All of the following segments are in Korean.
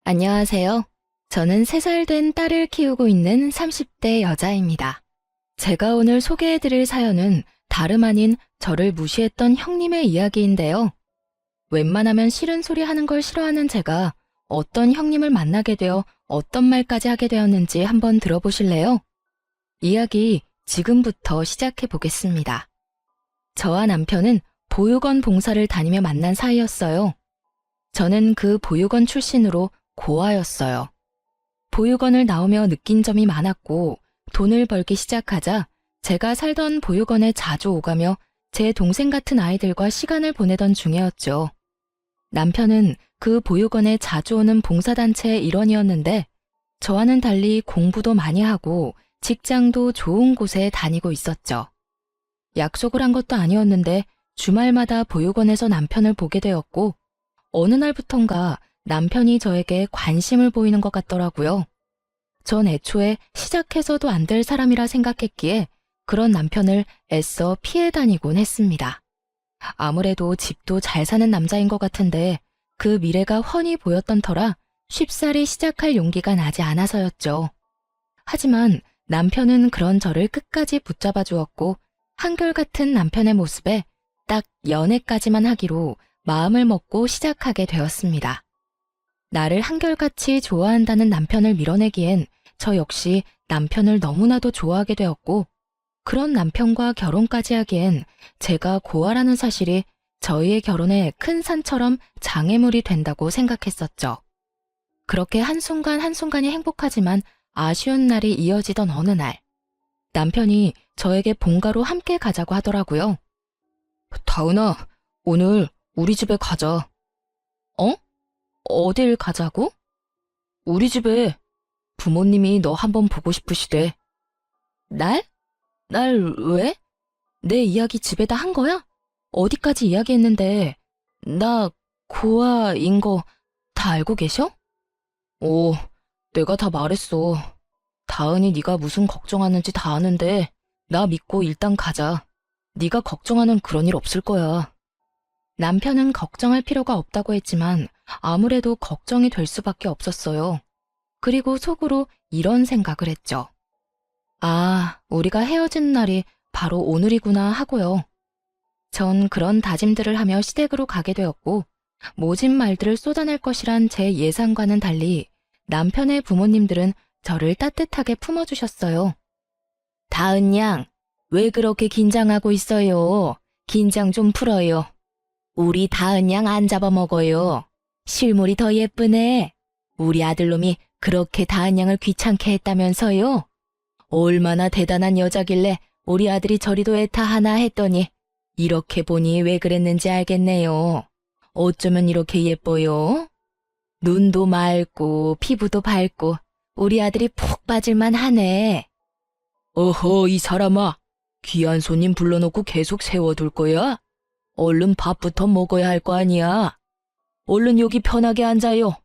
안녕하세요. 저는 3살 된 딸을 키우고 있는 30대 여자입니다. 제가 오늘 소개해드릴 사연은 다름 아닌 저를 무시했던 형님의 이야기인데요. 웬만하면 싫은 소리 하는 걸 싫어하는 제가 어떤 형님을 만나게 되어 어떤 말까지 하게 되었는지 한번 들어보실래요? 이야기 지금부터 시작해 보겠습니다. 저와 남편은 보육원 봉사를 다니며 만난 사이였어요. 저는 그 보육원 출신으로 고아였어요. 보육원을 나오며 느낀 점이 많았고 돈을 벌기 시작하자 제가 살던 보육원에 자주 오가며 제 동생 같은 아이들과 시간을 보내던 중이었죠. 남편은 그 보육원에 자주 오는 봉사단체의 일원이었는데 저와는 달리 공부도 많이 하고 직장도 좋은 곳에 다니고 있었죠. 약속을 한 것도 아니었는데 주말마다 보육원에서 남편을 보게 되었고 어느 날부턴가 남편이 저에게 관심을 보이는 것 같더라고요. 전 애초에 시작해서도 안 될 사람이라 생각했기에 그런 남편을 애써 피해 다니곤 했습니다. 아무래도 집도 잘 사는 남자인 것 같은데 그 미래가 훤히 보였던 터라 쉽사리 시작할 용기가 나지 않아서였죠. 하지만 남편은 그런 저를 끝까지 붙잡아 주었고 한결같은 남편의 모습에 딱 연애까지만 하기로 마음을 먹고 시작하게 되었습니다. 나를 한결같이 좋아한다는 남편을 밀어내기엔 저 역시 남편을 너무나도 좋아하게 되었고 그런 남편과 결혼까지 하기엔 제가 고아라는 사실이 저희의 결혼에 큰 산처럼 장애물이 된다고 생각했었죠. 그렇게 한순간 한순간이 행복하지만 아쉬운 날이 이어지던 어느 날 남편이 저에게 본가로 함께 가자고 하더라고요. 다은아, 오늘 우리 집에 가자. 어? 어딜 가자고? 우리 집에 부모님이 너 한번 보고 싶으시대. 날? 날 왜? 내 이야기 집에다 한 거야? 어디까지 이야기했는데 나 고아인 거 다 알고 계셔? 오, 내가 다 말했어. 다은이 네가 무슨 걱정하는지 다 아는데 나 믿고 일단 가자. 네가 걱정하는 그런 일 없을 거야. 남편은 걱정할 필요가 없다고 했지만 아무래도 걱정이 될 수밖에 없었어요. 그리고 속으로 이런 생각을 했죠. 아, 우리가 헤어진 날이 바로 오늘이구나 하고요. 전 그런 다짐들을 하며 시댁으로 가게 되었고 모진 말들을 쏟아낼 것이란 제 예상과는 달리 남편의 부모님들은 저를 따뜻하게 품어주셨어요. 다은 양, 왜 그렇게 긴장하고 있어요? 긴장 좀 풀어요. 우리 다은 양 안 잡아먹어요. 실물이 더 예쁘네. 우리 아들놈이 그렇게 다은 양을 귀찮게 했다면서요? 얼마나 대단한 여자길래 우리 아들이 저리도 애타하나 했더니 이렇게 보니 왜 그랬는지 알겠네요. 어쩌면 이렇게 예뻐요? 눈도 맑고 피부도 밝고 우리 아들이 푹 빠질만 하네. 어허, 이 사람아. 귀한 손님 불러놓고 계속 세워둘 거야? 얼른 밥부터 먹어야 할 거 아니야. 얼른 여기 편하게 앉아요.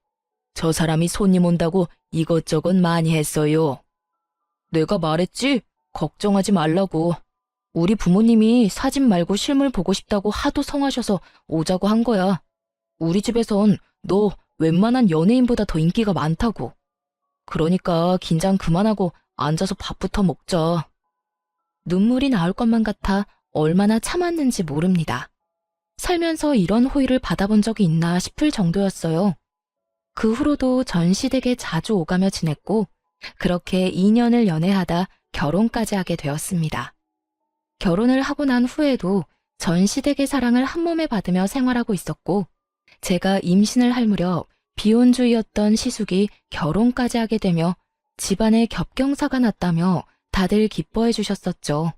저 사람이 손님 온다고 이것저것 많이 했어요. 내가 말했지? 걱정하지 말라고. 우리 부모님이 사진 말고 실물 보고 싶다고 하도 성하셔서 오자고 한 거야. 우리 집에선 너 웬만한 연예인보다 더 인기가 많다고. 그러니까 긴장 그만하고 앉아서 밥부터 먹자. 눈물이 나올 것만 같아 얼마나 참았는지 모릅니다. 살면서 이런 호의를 받아본 적이 있나 싶을 정도였어요. 그 후로도 전 시댁에 자주 오가며 지냈고 그렇게 2년을 연애하다 결혼까지 하게 되었습니다. 결혼을 하고 난 후에도 전 시댁의 사랑을 한 몸에 받으며 생활하고 있었고 제가 임신을 할 무렵 비혼주의였던 시숙이 결혼까지 하게 되며 집안에 겹경사가 났다며 다들 기뻐해 주셨었죠.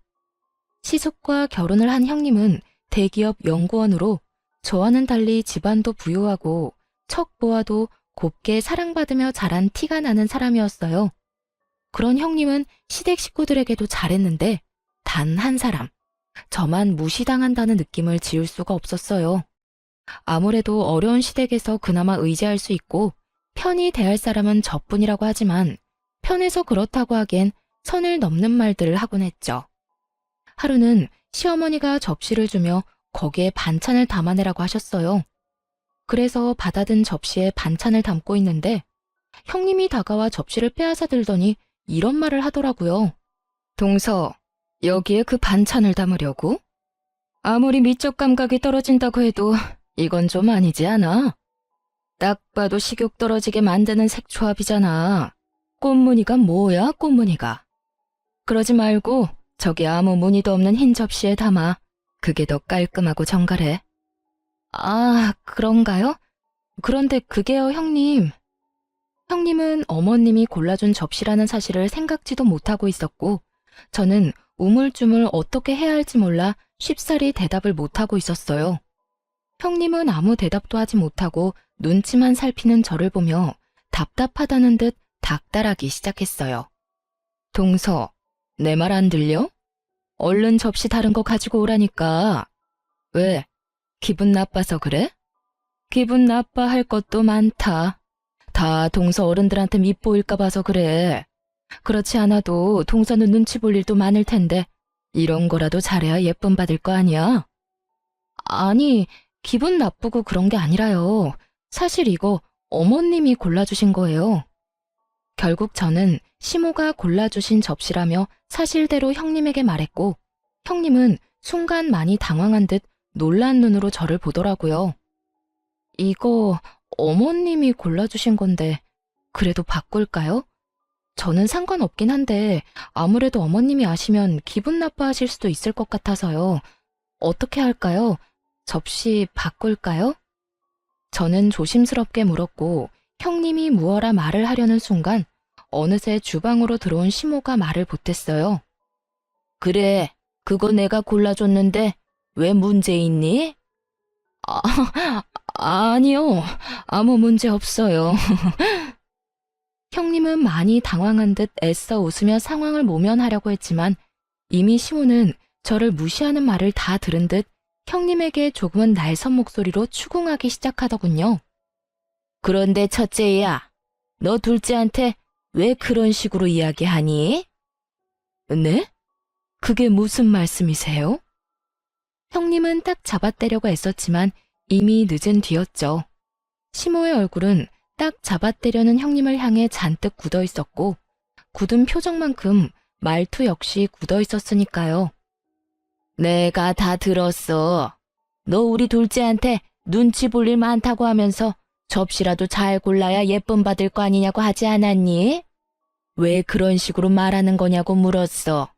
시숙과 결혼을 한 형님은 대기업 연구원으로 저와는 달리 집안도 부유하고 척 보아도 곱게 사랑받으며 자란 티가 나는 사람이었어요. 그런 형님은 시댁 식구들에게도 잘했는데 단 한 사람, 저만 무시당한다는 느낌을 지울 수가 없었어요. 아무래도 어려운 시댁에서 그나마 의지할 수 있고 편히 대할 사람은 저뿐이라고 하지만 편해서 그렇다고 하기엔 선을 넘는 말들을 하곤 했죠. 하루는 시어머니가 접시를 주며 거기에 반찬을 담아내라고 하셨어요. 그래서 받아든 접시에 반찬을 담고 있는데 형님이 다가와 접시를 빼앗아 들더니 이런 말을 하더라고요. 동서, 여기에 그 반찬을 담으려고? 아무리 미적 감각이 떨어진다고 해도 이건 좀 아니지 않아? 딱 봐도 식욕 떨어지게 만드는 색조합이잖아. 꽃무늬가 뭐야, 꽃무늬가. 그러지 말고 저기 아무 무늬도 없는 흰 접시에 담아. 그게 더 깔끔하고 정갈해. 아, 그런가요? 그런데 그게요, 형님. 형님은 어머님이 골라준 접시라는 사실을 생각지도 못하고 있었고, 저는 우물쭈물 어떻게 해야 할지 몰라 쉽사리 대답을 못하고 있었어요. 형님은 아무 대답도 하지 못하고 눈치만 살피는 저를 보며 답답하다는 듯 닥달하기 시작했어요. 동서, 내 말 안 들려? 얼른 접시 다른 거 가지고 오라니까. 왜? 기분 나빠서 그래? 기분 나빠할 것도 많다. 다 동서 어른들한테 밉보일까 봐서 그래. 그렇지 않아도 동서는 눈치 볼 일도 많을 텐데 이런 거라도 잘해야 예쁨 받을 거 아니야? 아니, 기분 나쁘고 그런 게 아니라요. 사실 이거 어머님이 골라주신 거예요. 결국 저는 시모가 골라주신 접시라며 사실대로 형님에게 말했고, 형님은 순간 많이 당황한 듯 놀란 눈으로 저를 보더라고요. 이거 어머님이 골라주신 건데 그래도 바꿀까요? 저는 상관없긴 한데 아무래도 어머님이 아시면 기분 나빠하실 수도 있을 것 같아서요. 어떻게 할까요? 접시 바꿀까요? 저는 조심스럽게 물었고 형님이 무어라 말을 하려는 순간 어느새 주방으로 들어온 시모가 말을 보탰어요. 그래, 그거 내가 골라줬는데 왜 문제 있니? 아, 아니요. 아무 문제 없어요. 형님은 많이 당황한 듯 애써 웃으며 상황을 모면하려고 했지만 이미 시모는 저를 무시하는 말을 다 들은 듯 형님에게 조금은 날선 목소리로 추궁하기 시작하더군요. 그런데 첫째야, 너 둘째한테 왜 그런 식으로 이야기하니? 네? 그게 무슨 말씀이세요? 형님은 딱 잡아떼려고 애썼지만 이미 늦은 뒤였죠. 시모의 얼굴은 딱 잡아떼려는 형님을 향해 잔뜩 굳어 있었고 굳은 표정만큼 말투 역시 굳어 있었으니까요. 내가 다 들었어. 너 우리 둘째한테 눈치 볼 일 많다고 하면서 접시라도 잘 골라야 예쁨 받을 거 아니냐고 하지 않았니? 왜 그런 식으로 말하는 거냐고 물었어.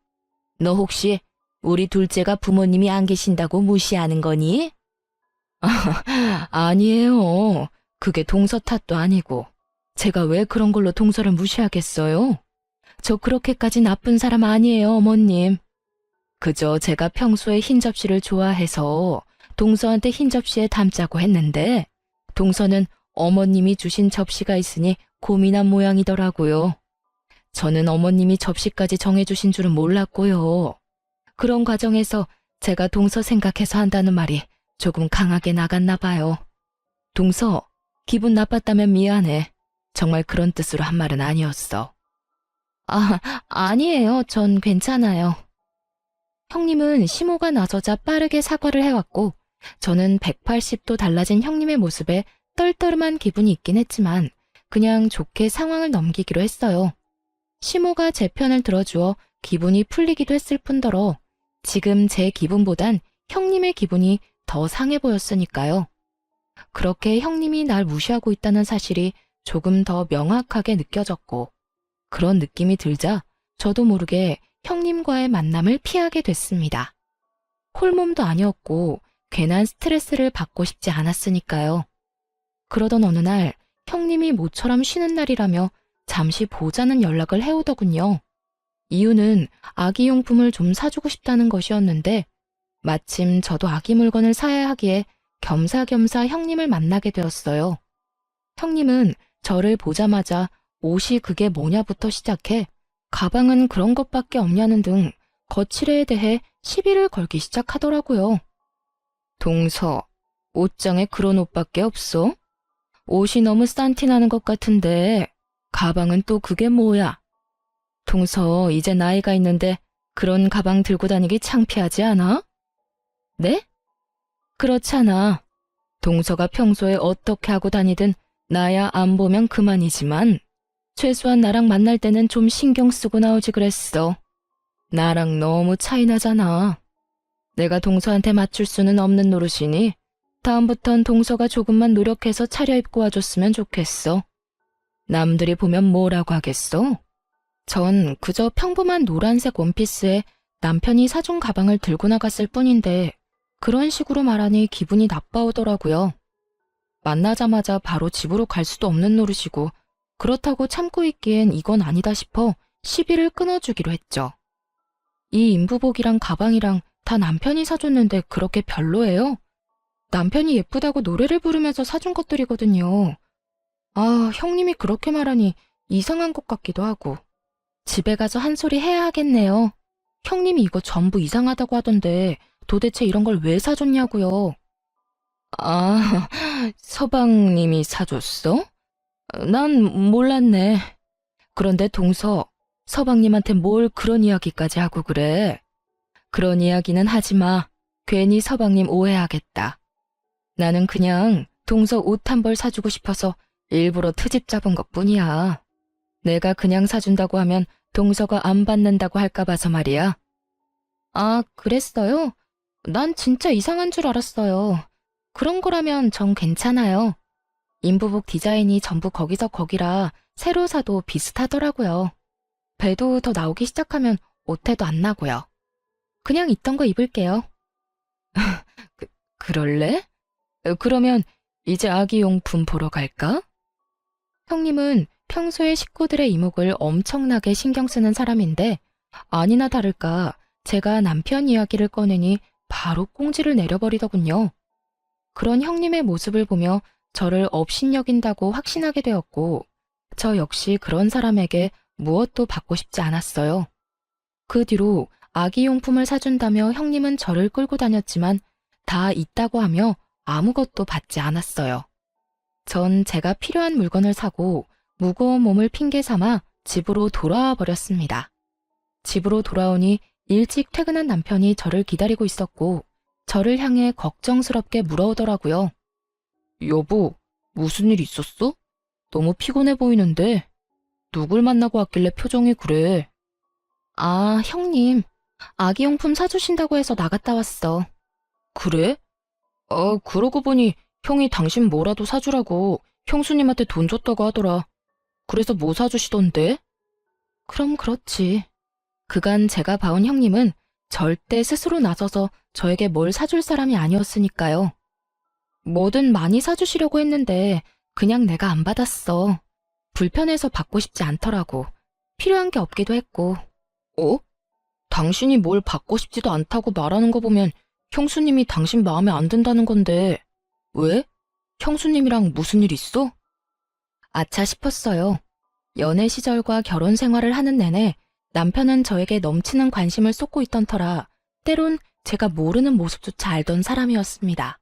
너 혹시 우리 둘째가 부모님이 안 계신다고 무시하는 거니? 아니에요. 그게 동서 탓도 아니고 제가 왜 그런 걸로 동서를 무시하겠어요? 저 그렇게까지 나쁜 사람 아니에요, 어머님. 그저 제가 평소에 흰 접시를 좋아해서 동서한테 흰 접시에 담자고 했는데 동서는 어머님이 주신 접시가 있으니 고민한 모양이더라고요. 저는 어머님이 접시까지 정해주신 줄은 몰랐고요. 그런 과정에서 제가 동서 생각해서 한다는 말이 조금 강하게 나갔나 봐요. 동서, 기분 나빴다면 미안해. 정말 그런 뜻으로 한 말은 아니었어. 아, 아니에요. 전 괜찮아요. 형님은 시모가 나서자 빠르게 사과를 해왔고 저는 180도 달라진 형님의 모습에 떨떠름한 기분이 있긴 했지만 그냥 좋게 상황을 넘기기로 했어요. 시모가 제 편을 들어주어 기분이 풀리기도 했을 뿐더러 지금 제 기분보단 형님의 기분이 더 상해 보였으니까요. 그렇게 형님이 날 무시하고 있다는 사실이 조금 더 명확하게 느껴졌고 그런 느낌이 들자 저도 모르게 형님과의 만남을 피하게 됐습니다. 홀몸도 아니었고 괜한 스트레스를 받고 싶지 않았으니까요. 그러던 어느 날 형님이 모처럼 쉬는 날이라며 잠시 보자는 연락을 해오더군요. 이유는 아기 용품을 좀 사주고 싶다는 것이었는데 마침 저도 아기 물건을 사야 하기에 겸사겸사 형님을 만나게 되었어요. 형님은 저를 보자마자 옷이 그게 뭐냐부터 시작해 가방은 그런 것밖에 없냐는 등 거칠애에 대해 시비를 걸기 시작하더라고요. 동서, 옷장에 그런 옷밖에 없어? 옷이 너무 싼티 나는 것 같은데 가방은 또 그게 뭐야? 동서, 이제 나이가 있는데 그런 가방 들고 다니기 창피하지 않아? 네? 그렇잖아. 동서가 평소에 어떻게 하고 다니든 나야 안 보면 그만이지만 최소한 나랑 만날 때는 좀 신경 쓰고 나오지 그랬어. 나랑 너무 차이 나잖아. 내가 동서한테 맞출 수는 없는 노릇이니 다음부턴 동서가 조금만 노력해서 차려입고 와줬으면 좋겠어. 남들이 보면 뭐라고 하겠어? 전 그저 평범한 노란색 원피스에 남편이 사준 가방을 들고 나갔을 뿐인데 그런 식으로 말하니 기분이 나빠오더라고요. 만나자마자 바로 집으로 갈 수도 없는 노릇이고 그렇다고 참고 있기엔 이건 아니다 싶어 시비를 끊어주기로 했죠. 이 인부복이랑 가방이랑 다 남편이 사줬는데 그렇게 별로예요? 남편이 예쁘다고 노래를 부르면서 사준 것들이거든요. 아, 형님이 그렇게 말하니 이상한 것 같기도 하고. 집에 가서 한 소리 해야 하겠네요. 형님이 이거 전부 이상하다고 하던데 도대체 이런 걸 왜 사줬냐고요. 아, 서방님이 사줬어? 난 몰랐네. 그런데 동서, 서방님한테 뭘 그런 이야기까지 하고 그래? 그런 이야기는 하지 마. 괜히 서방님 오해하겠다. 나는 그냥 동서 옷 한 벌 사주고 싶어서 일부러 트집 잡은 것뿐이야. 내가 그냥 사준다고 하면 동서가 안 받는다고 할까 봐서 말이야. 아, 그랬어요? 난 진짜 이상한 줄 알았어요. 그런 거라면 전 괜찮아요. 인부복 디자인이 전부 거기서 거기라 새로 사도 비슷하더라고요. 배도 더 나오기 시작하면 옷태도 안 나고요. 그냥 있던 거 입을게요. 그럴래? 그러면 이제 아기용품 보러 갈까? 형님은 평소에 식구들의 이목을 엄청나게 신경 쓰는 사람인데 아니나 다를까 제가 남편 이야기를 꺼내니 바로 꽁지를 내려버리더군요. 그런 형님의 모습을 보며 저를 업신여긴다고 확신하게 되었고 저 역시 그런 사람에게 무엇도 받고 싶지 않았어요. 그 뒤로 아기용품을 사준다며 형님은 저를 끌고 다녔지만 다 있다고 하며 아무것도 받지 않았어요. 전 제가 필요한 물건을 사고 무거운 몸을 핑계 삼아 집으로 돌아와 버렸습니다. 집으로 돌아오니 일찍 퇴근한 남편이 저를 기다리고 있었고 저를 향해 걱정스럽게 물어오더라고요. 여보, 무슨 일 있었어? 너무 피곤해 보이는데 누굴 만나고 왔길래 표정이 그래? 아, 형님. 아기용품 사주신다고 해서 나갔다 왔어. 그래? 그러고 보니 형이 당신 뭐라도 사주라고 형수님한테 돈 줬다고 하더라. 그래서 뭐 사주시던데? 그럼 그렇지. 그간 제가 봐온 형님은 절대 스스로 나서서 저에게 뭘 사줄 사람이 아니었으니까요. 뭐든 많이 사주시려고 했는데 그냥 내가 안 받았어. 불편해서 받고 싶지 않더라고. 필요한 게 없기도 했고. 어? 당신이 뭘 받고 싶지도 않다고 말하는 거 보면 형수님이 당신 마음에 안 든다는 건데 왜? 형수님이랑 무슨 일 있어? 아차 싶었어요. 연애 시절과 결혼 생활을 하는 내내 남편은 저에게 넘치는 관심을 쏟고 있던 터라 때론 제가 모르는 모습조차 알던 사람이었습니다.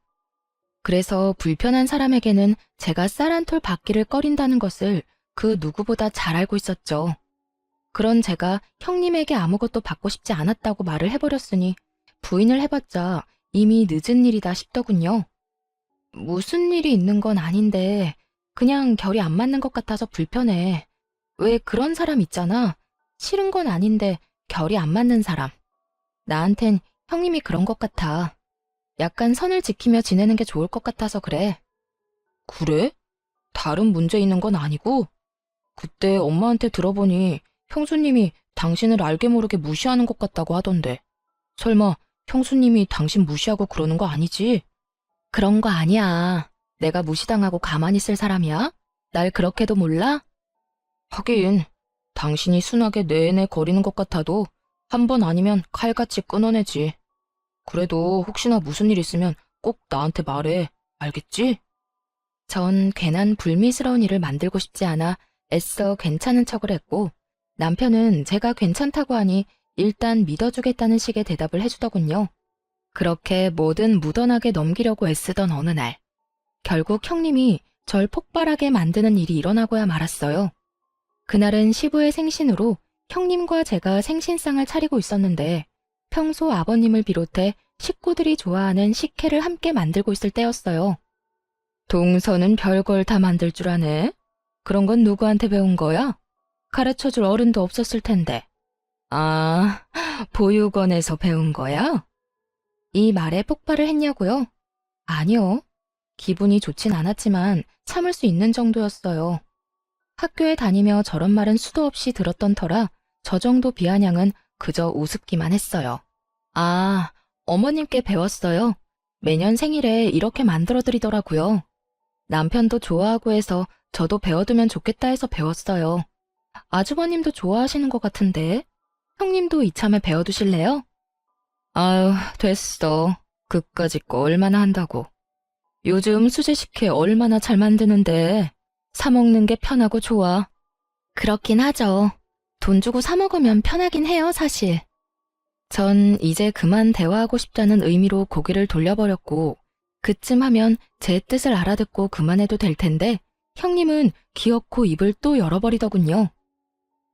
그래서 불편한 사람에게는 제가 쌀 한 톨 받기를 꺼린다는 것을 그 누구보다 잘 알고 있었죠. 그런 제가 형님에게 아무것도 받고 싶지 않았다고 말을 해버렸으니 부인을 해봤자 이미 늦은 일이다 싶더군요. 무슨 일이 있는 건 아닌데 그냥 결이 안 맞는 것 같아서 불편해. 왜 그런 사람 있잖아. 싫은 건 아닌데 결이 안 맞는 사람. 나한텐 형님이 그런 것 같아. 약간 선을 지키며 지내는 게 좋을 것 같아서 그래. 그래? 다른 문제 있는 건 아니고? 그때 엄마한테 들어보니 형수님이 당신을 알게 모르게 무시하는 것 같다고 하던데. 설마 형수님이 당신 무시하고 그러는 거 아니지? 그런 거 아니야. 내가 무시당하고 가만히 있을 사람이야? 날 그렇게도 몰라? 하긴 당신이 순하게 내내 거리는 것 같아도 한 번 아니면 칼같이 끊어내지. 그래도 혹시나 무슨 일 있으면 꼭 나한테 말해. 알겠지? 전 괜한 불미스러운 일을 만들고 싶지 않아 애써 괜찮은 척을 했고 남편은 제가 괜찮다고 하니 일단 믿어주겠다는 식의 대답을 해주더군요. 그렇게 뭐든 무던하게 넘기려고 애쓰던 어느 날 결국 형님이 절 폭발하게 만드는 일이 일어나고야 말았어요. 그날은 시부의 생신으로 형님과 제가 생신상을 차리고 있었는데 평소 아버님을 비롯해 식구들이 좋아하는 식혜를 함께 만들고 있을 때였어요. 동서는 별걸 다 만들 줄 아네? 그런 건 누구한테 배운 거야? 가르쳐줄 어른도 없었을 텐데. 아, 보육원에서 배운 거야? 이 말에 폭발을 했냐고요? 아니요. 기분이 좋진 않았지만 참을 수 있는 정도였어요. 학교에 다니며 저런 말은 수도 없이 들었던 터라 저 정도 비아냥은 그저 우습기만 했어요. 아, 어머님께 배웠어요. 매년 생일에 이렇게 만들어드리더라고요. 남편도 좋아하고 해서 저도 배워두면 좋겠다 해서 배웠어요. 아주버님도 좋아하시는 것 같은데 형님도 이참에 배워두실래요? 아유, 됐어. 그까짓 거 얼마나 한다고. 요즘 수제식혜 얼마나 잘 만드는데 사 먹는 게 편하고 좋아. 그렇긴 하죠. 돈 주고 사 먹으면 편하긴 해요, 사실. 전 이제 그만 대화하고 싶다는 의미로 고개를 돌려버렸고 그쯤 하면 제 뜻을 알아듣고 그만해도 될 텐데 형님은 기어코 입을 또 열어버리더군요.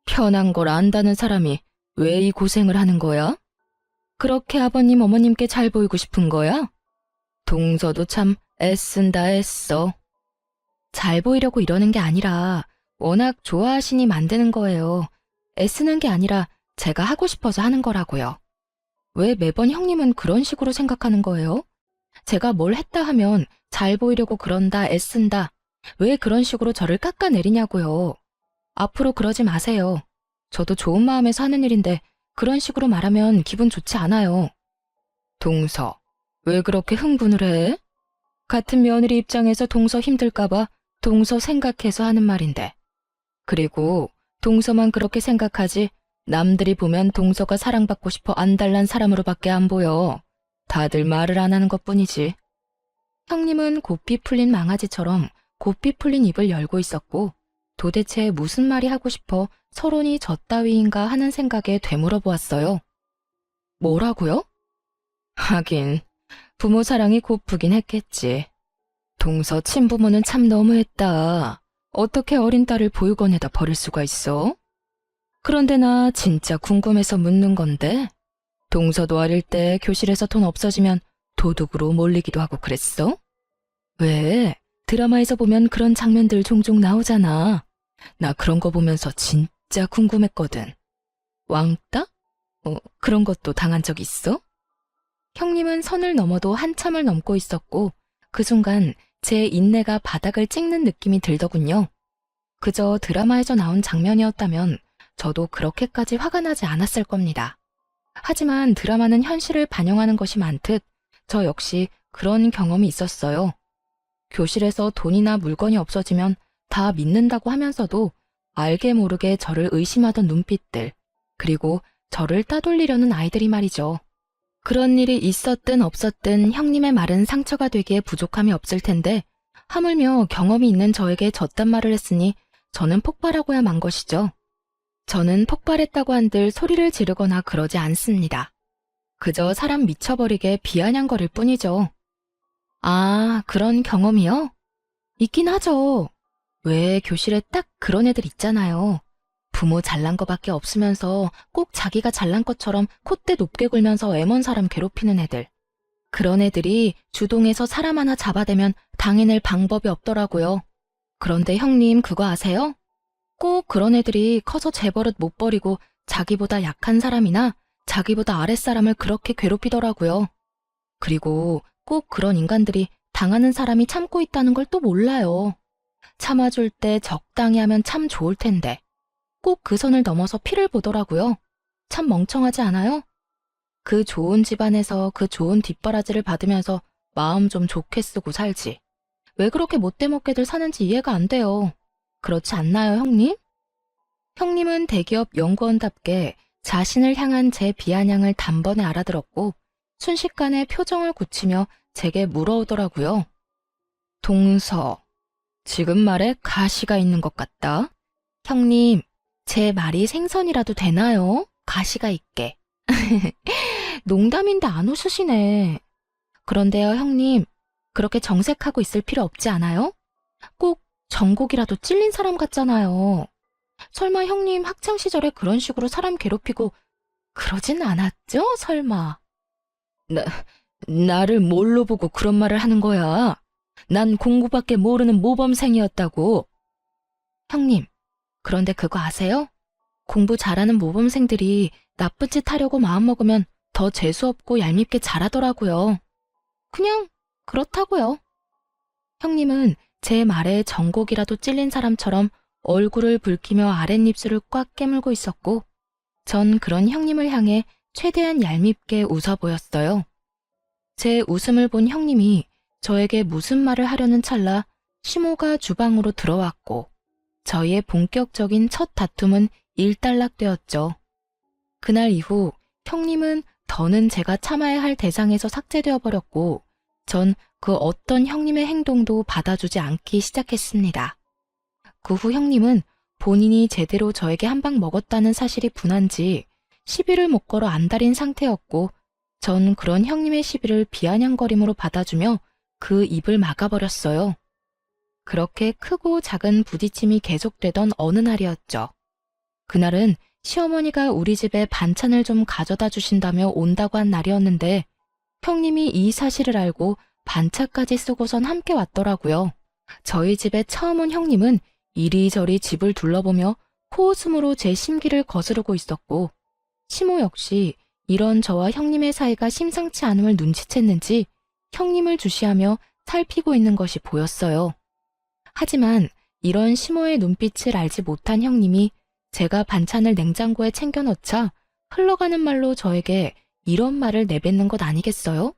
편한 걸 안다는 사람이 왜 이 고생을 하는 거야? 그렇게 아버님 어머님께 잘 보이고 싶은 거야? 동서도 참 애쓴다 애써. 잘 보이려고 이러는 게 아니라 워낙 좋아하시니 만드는 거예요. 애쓰는 게 아니라 제가 하고 싶어서 하는 거라고요. 왜 매번 형님은 그런 식으로 생각하는 거예요? 제가 뭘 했다 하면 잘 보이려고 그런다, 애쓴다. 왜 그런 식으로 저를 깎아내리냐고요. 앞으로 그러지 마세요. 저도 좋은 마음에서 하는 일인데 그런 식으로 말하면 기분 좋지 않아요. 동서, 왜 그렇게 흥분을 해? 같은 며느리 입장에서 동서 힘들까봐 동서 생각해서 하는 말인데. 그리고 동서만 그렇게 생각하지 남들이 보면 동서가 사랑받고 싶어 안달난 사람으로밖에 안 보여. 다들 말을 안 하는 것뿐이지. 형님은 고삐 풀린 망아지처럼 고삐 풀린 입을 열고 있었고 도대체 무슨 말이 하고 싶어 서론이 저 따위인가 하는 생각에 되물어 보았어요. 뭐라고요? 하긴 부모 사랑이 고프긴 했겠지. 동서 친부모는 참 너무했다. 어떻게 어린 딸을 보육원에다 버릴 수가 있어? 그런데 나 진짜 궁금해서 묻는 건데 동서도 어릴 때 교실에서 돈 없어지면 도둑으로 몰리기도 하고 그랬어? 왜? 드라마에서 보면 그런 장면들 종종 나오잖아. 나 그런 거 보면서 진짜 궁금했거든. 왕따? 그런 것도 당한 적 있어? 형님은 선을 넘어도 한참을 넘고 있었고 그 순간 제 인내가 바닥을 찍는 느낌이 들더군요. 그저 드라마에서 나온 장면이었다면 저도 그렇게까지 화가 나지 않았을 겁니다. 하지만 드라마는 현실을 반영하는 것이 많듯 저 역시 그런 경험이 있었어요. 교실에서 돈이나 물건이 없어지면 다 믿는다고 하면서도 알게 모르게 저를 의심하던 눈빛들, 그리고 저를 따돌리려는 아이들이 말이죠. 그런 일이 있었든 없었든 형님의 말은 상처가 되기에 부족함이 없을 텐데 하물며 경험이 있는 저에게 저딴 말을 했으니 저는 폭발하고야 만 것이죠. 저는 폭발했다고 한들 소리를 지르거나 그러지 않습니다. 그저 사람 미쳐버리게 비아냥거릴 뿐이죠. 아, 그런 경험이요? 있긴 하죠. 왜 교실에 딱 그런 애들 있잖아요. 부모 잘난 거밖에 없으면서 꼭 자기가 잘난 것처럼 콧대 높게 굴면서 애먼 사람 괴롭히는 애들. 그런 애들이 주동에서 사람 하나 잡아대면 당해낼 방법이 없더라고요. 그런데 형님 그거 아세요? 꼭 그런 애들이 커서 제 버릇 못 버리고 자기보다 약한 사람이나 자기보다 아랫사람을 그렇게 괴롭히더라고요. 그리고 꼭 그런 인간들이 당하는 사람이 참고 있다는 걸 또 몰라요. 참아줄 때 적당히 하면 참 좋을 텐데 꼭 그 선을 넘어서 피를 보더라고요. 참 멍청하지 않아요? 그 좋은 집안에서 그 좋은 뒷바라지를 받으면서 마음 좀 좋게 쓰고 살지. 왜 그렇게 못되먹게들 사는지 이해가 안 돼요. 그렇지 않나요, 형님? 형님은 대기업 연구원답게 자신을 향한 제 비아냥을 단번에 알아들었고 순식간에 표정을 굳히며 제게 물어오더라고요. 동서, 지금 말에 가시가 있는 것 같다. 형님, 제 말이 생선이라도 되나요? 가시가 있게. 농담인데 안 웃으시네. 그런데요, 형님, 그렇게 정색하고 있을 필요 없지 않아요? 꼭 정곡이라도 찔린 사람 같잖아요. 설마 형님 학창시절에 그런 식으로 사람 괴롭히고 그러진 않았죠? 설마. 나를 뭘로 보고 그런 말을 하는 거야? 난 공부밖에 모르는 모범생이었다고. 형님, 그런데 그거 아세요? 공부 잘하는 모범생들이 나쁜 짓 하려고 마음먹으면 더 재수없고 얄밉게 잘하더라고요. 그냥 그렇다고요. 형님은 제 말에 전곡이라도 찔린 사람처럼 얼굴을 붉히며 아랫입술을 꽉 깨물고 있었고, 전 그런 형님을 향해 최대한 얄밉게 웃어 보였어요. 제 웃음을 본 형님이 저에게 무슨 말을 하려는 찰나 시모가 주방으로 들어왔고, 저희의 본격적인 첫 다툼은 일단락되었죠. 그날 이후 형님은 더는 제가 참아야 할 대상에서 삭제되어 버렸고, 전 그 어떤 형님의 행동도 받아주지 않기 시작했습니다. 그 후 형님은 본인이 제대로 저에게 한 방 먹었다는 사실이 분한지 시비를 못 걸어 안달인 상태였고, 전 그런 형님의 시비를 비아냥거림으로 받아주며 그 입을 막아버렸어요. 그렇게 크고 작은 부딪힘이 계속되던 어느 날이었죠. 그날은 시어머니가 우리 집에 반찬을 좀 가져다 주신다며 온다고 한 날이었는데, 형님이 이 사실을 알고 반차까지 쓰고선 함께 왔더라고요. 저희 집에 처음 온 형님은 이리저리 집을 둘러보며 코웃음으로 제 심기를 거스르고 있었고, 시모 역시 이런 저와 형님의 사이가 심상치 않음을 눈치챘는지 형님을 주시하며 살피고 있는 것이 보였어요. 하지만 이런 시모의 눈빛을 알지 못한 형님이 제가 반찬을 냉장고에 챙겨 넣자 흘러가는 말로 저에게 이런 말을 내뱉는 것 아니겠어요?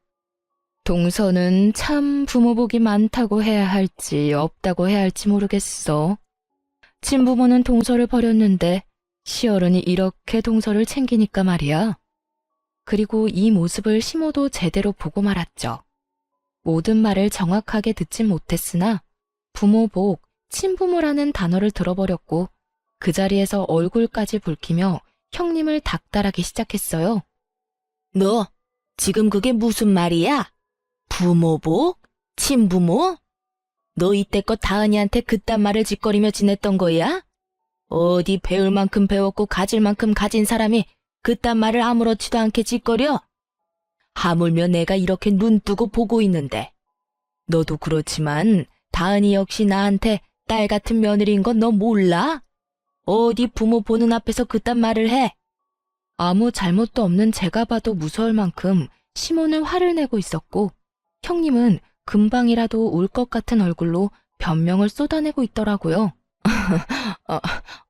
동서는 참 부모복이 많다고 해야 할지 없다고 해야 할지 모르겠어. 친부모는 동서를 버렸는데 시어른이 이렇게 동서를 챙기니까 말이야. 그리고 이 모습을 시모도 제대로 보고 말았죠. 모든 말을 정확하게 듣진 못했으나 부모복, 친부모라는 단어를 들어버렸고, 그 자리에서 얼굴까지 붉히며 형님을 닥달하기 시작했어요. 너 지금 그게 무슨 말이야? 부모복? 친부모? 너 이때껏 다은이한테 그딴 말을 짓거리며 지냈던 거야? 어디 배울 만큼 배웠고 가질 만큼 가진 사람이 그딴 말을 아무렇지도 않게 짓거려? 하물며 내가 이렇게 눈 뜨고 보고 있는데. 너도 그렇지만 다은이 역시 나한테 딸 같은 며느리인 건 너 몰라? 어디 부모 보는 앞에서 그딴 말을 해? 아무 잘못도 없는 제가 봐도 무서울 만큼 시모는 화를 내고 있었고, 형님은 금방이라도 울 것 같은 얼굴로 변명을 쏟아내고 있더라고요.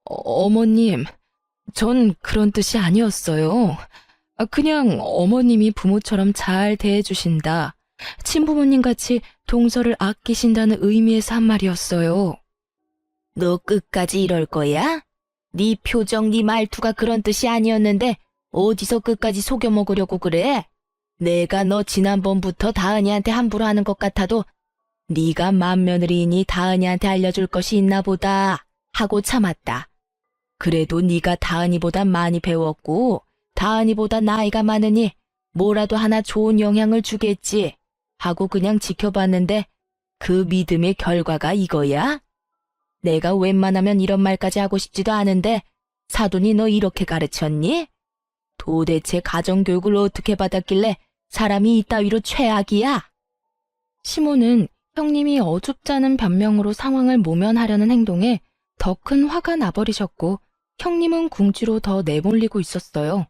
어머님, 전 그런 뜻이 아니었어요. 그냥 어머님이 부모처럼 잘 대해주신다, 친부모님 같이 동서를 아끼신다는 의미에서 한 말이었어요. 너 끝까지 이럴 거야? 네 표정, 네 말투가 그런 뜻이 아니었는데 어디서 끝까지 속여 먹으려고 그래? 내가 너 지난번부터 다은이한테 함부로 하는 것 같아도 네가 맏며느리이니 다은이한테 알려줄 것이 있나 보다 하고 참았다. 그래도 네가 다은이보다 많이 배웠고 다은이보다 나이가 많으니 뭐라도 하나 좋은 영향을 주겠지 하고 그냥 지켜봤는데 그 믿음의 결과가 이거야? 내가 웬만하면 이런 말까지 하고 싶지도 않은데 사돈이 너 이렇게 가르쳤니? 도대체 가정교육을 어떻게 받았길래 사람이 이따위로 최악이야? 시모는 형님이 어줍잖은 변명으로 상황을 모면하려는 행동에 더 큰 화가 나버리셨고, 형님은 궁지로 더 내몰리고 있었어요.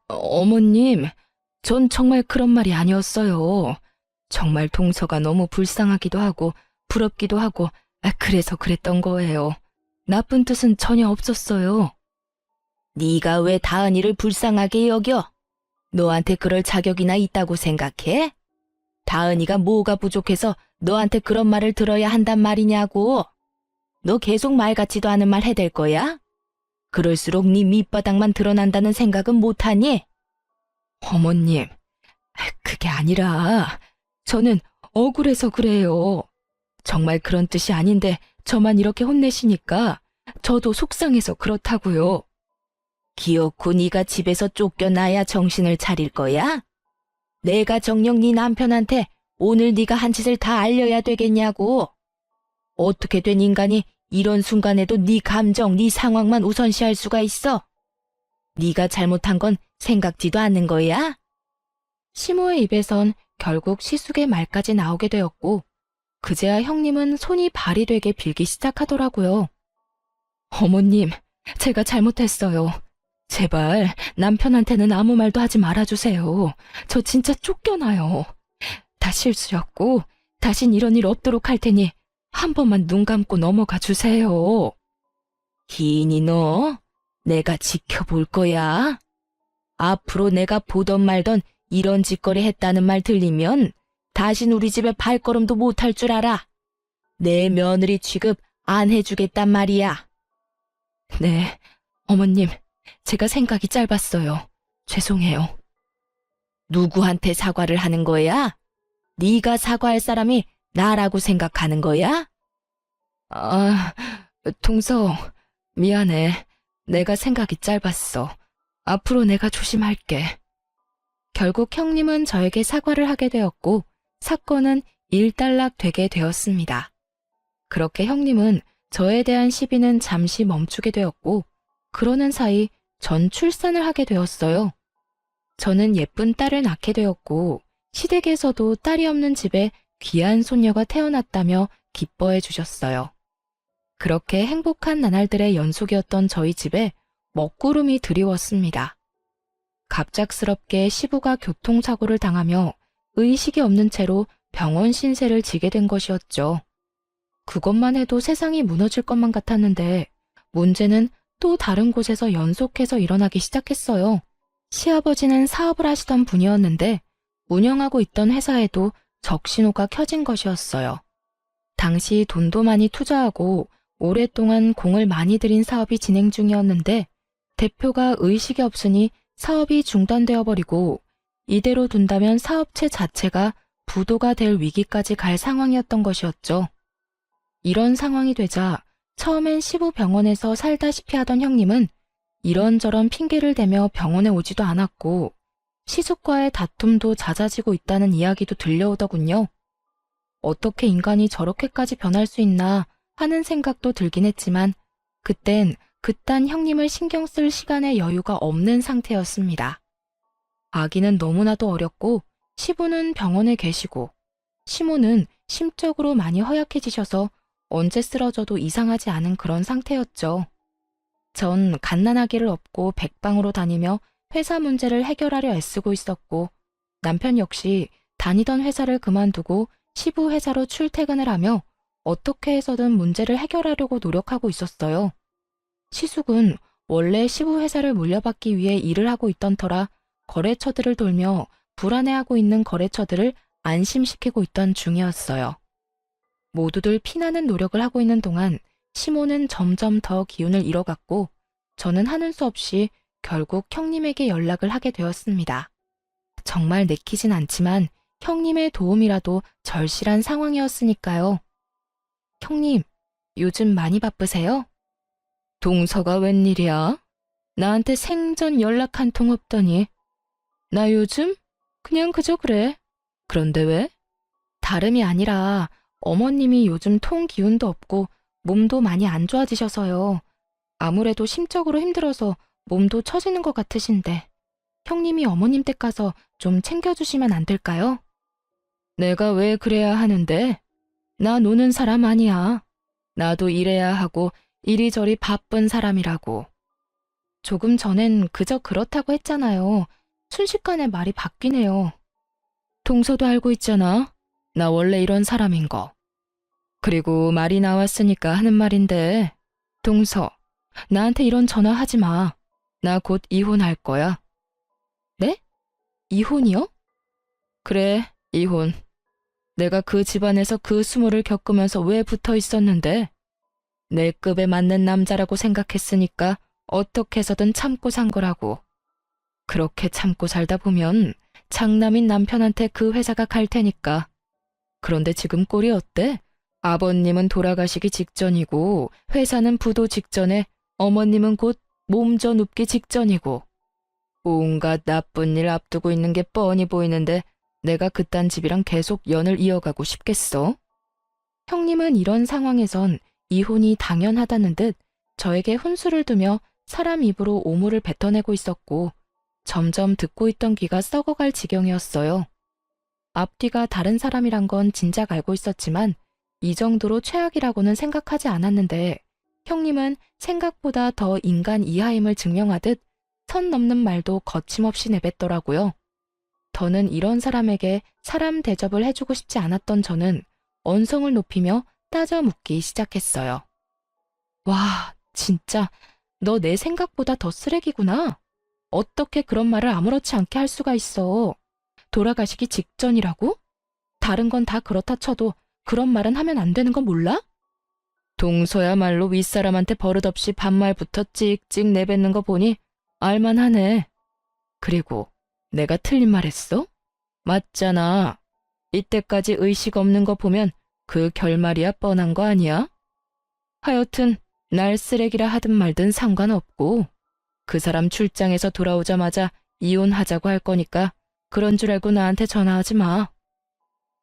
어머님, 전 정말 그런 말이 아니었어요. 정말 동서가 너무 불쌍하기도 하고 부럽기도 하고 그래서 그랬던 거예요. 나쁜 뜻은 전혀 없었어요. 네가 왜 다은이를 불쌍하게 여겨? 너한테 그럴 자격이나 있다고 생각해? 다은이가 뭐가 부족해서 너한테 그런 말을 들어야 한단 말이냐고. 너 계속 말 같지도 않은 말 해댈 거야? 그럴수록 네 밑바닥만 드러난다는 생각은 못하니? 어머님, 그게 아니라 저는 억울해서 그래요. 정말 그런 뜻이 아닌데 저만 이렇게 혼내시니까 저도 속상해서 그렇다고요. 기어코 네가 집에서 쫓겨나야 정신을 차릴 거야? 내가 정녕 네 남편한테 오늘 네가 한 짓을 다 알려야 되겠냐고. 어떻게 된 인간이 이런 순간에도 네 감정, 네 상황만 우선시할 수가 있어? 네가 잘못한 건 생각지도 않는 거야? 시모의 입에선 결국 시숙의 말까지 나오게 되었고, 그제야 형님은 손이 발이 되게 빌기 시작하더라고요. 어머님, 제가 잘못했어요. 제발 남편한테는 아무 말도 하지 말아주세요. 저 진짜 쫓겨나요. 다 실수였고 다신 이런 일 없도록 할 테니 한 번만 눈 감고 넘어가 주세요. 희인이 너, 내가 지켜볼 거야. 앞으로 내가 보던 말던 이런 짓거리 했다는 말 들리면 다신 우리 집에 발걸음도 못할 줄 알아. 내 며느리 취급 안 해주겠단 말이야. 네, 어머님, 제가 생각이 짧았어요. 죄송해요. 누구한테 사과를 하는 거야? 네가 사과할 사람이 나라고 생각하는 거야? 아, 동서, 미안해. 내가 생각이 짧았어. 앞으로 내가 조심할게. 결국 형님은 저에게 사과를 하게 되었고 사건은 일단락되게 되었습니다. 그렇게 형님은 저에 대한 시비는 잠시 멈추게 되었고 그러는 사이 전 출산을 하게 되었어요. 저는 예쁜 딸을 낳게 되었고 시댁에서도 딸이 없는 집에 귀한 손녀가 태어났다며 기뻐해 주셨어요. 그렇게 행복한 나날들의 연속이었던 저희 집에 먹구름이 드리웠습니다. 갑작스럽게 시부가 교통사고를 당하며 의식이 없는 채로 병원 신세를 지게 된 것이었죠. 그것만 해도 세상이 무너질 것만 같았는데 문제는 또 다른 곳에서 연속해서 일어나기 시작했어요. 시아버지는 사업을 하시던 분이었는데 운영하고 있던 회사에도 적신호가 켜진 것이었어요. 당시 돈도 많이 투자하고 오랫동안 공을 많이 들인 사업이 진행 중이었는데 대표가 의식이 없으니 사업이 중단되어 버리고 이대로 둔다면 사업체 자체가 부도가 될 위기까지 갈 상황이었던 것이었죠. 이런 상황이 되자 처음엔 시부 병원에서 살다시피 하던 형님은 이런저런 핑계를 대며 병원에 오지도 않았고 시숙과의 다툼도 잦아지고 있다는 이야기도 들려오더군요. 어떻게 인간이 저렇게까지 변할 수 있나 하는 생각도 들긴 했지만 그땐 그딴 형님을 신경 쓸 시간의 여유가 없는 상태였습니다. 아기는 너무나도 어렸고 시부는 병원에 계시고 시모는 심적으로 많이 허약해지셔서 언제 쓰러져도 이상하지 않은 그런 상태였죠. 전 갓난아기를 업고 백방으로 다니며 회사 문제를 해결하려 애쓰고 있었고 남편 역시 다니던 회사를 그만두고 시부 회사로 출퇴근을 하며 어떻게 해서든 문제를 해결하려고 노력하고 있었어요. 시숙은 원래 시부 회사를 물려받기 위해 일을 하고 있던 터라 거래처들을 돌며 불안해하고 있는 거래처들을 안심시키고 있던 중이었어요. 모두들 피나는 노력을 하고 있는 동안 시모는 점점 더 기운을 잃어갔고 저는 하는 수 없이 결국 형님에게 연락을 하게 되었습니다. 정말 내키진 않지만 형님의 도움이라도 절실한 상황이었으니까요. 형님, 요즘 많이 바쁘세요? 동서가 웬일이야? 나한테 생전 연락 한 통 없더니. 나 요즘? 그냥 그저 그래. 그런데 왜? 다름이 아니라 어머님이 요즘 통 기운도 없고 몸도 많이 안 좋아지셔서요. 아무래도 심적으로 힘들어서 몸도 처지는 것 같으신데 형님이 어머님 댁 가서 좀 챙겨주시면 안 될까요? 내가 왜 그래야 하는데? 나 노는 사람 아니야. 나도 일해야 하고 이리저리 바쁜 사람이라고. 조금 전엔 그저 그렇다고 했잖아요. 순식간에 말이 바뀌네요. 동서도 알고 있잖아. 나 원래 이런 사람인 거. 그리고 말이 나왔으니까 하는 말인데 동서, 나한테 이런 전화 하지 마. 나 곧 이혼할 거야. 네? 이혼이요? 그래, 이혼. 내가 그 집안에서 그 수모를 겪으면서 왜 붙어 있었는데 내 급에 맞는 남자라고 생각했으니까 어떻게 해서든 참고 산 거라고. 그렇게 참고 살다 보면 장남인 남편한테 그 회사가 갈 테니까. 그런데 지금 꼴이 어때? 아버님은 돌아가시기 직전이고 회사는 부도 직전에 어머님은 곧 몸져 눕기 직전이고 온갖 나쁜 일 앞두고 있는 게 뻔히 보이는데 내가 그딴 집이랑 계속 연을 이어가고 싶겠어? 형님은 이런 상황에선 이혼이 당연하다는 듯 저에게 혼수를 두며 사람 입으로 오물을 뱉어내고 있었고 점점 듣고 있던 귀가 썩어갈 지경이었어요. 앞뒤가 다른 사람이란 건 진작 알고 있었지만 이 정도로 최악이라고는 생각하지 않았는데 형님은 생각보다 더 인간 이하임을 증명하듯 선 넘는 말도 거침없이 내뱉더라고요. 더는 이런 사람에게 사람 대접을 해주고 싶지 않았던 저는 언성을 높이며 따져 묻기 시작했어요. 와, 진짜 너 내 생각보다 더 쓰레기구나. 어떻게 그런 말을 아무렇지 않게 할 수가 있어. 돌아가시기 직전이라고? 다른 건 다 그렇다 쳐도 그런 말은 하면 안 되는 건 몰라? 동서야말로 윗사람한테 버릇없이 반말부터 찍찍 내뱉는 거 보니 알만하네. 그리고 내가 틀린 말 했어? 맞잖아. 이때까지 의식 없는 거 보면 그 결말이야 뻔한 거 아니야? 하여튼 날 쓰레기라 하든 말든 상관없고 그 사람 출장에서 돌아오자마자 이혼하자고 할 거니까 그런 줄 알고 나한테 전화하지 마.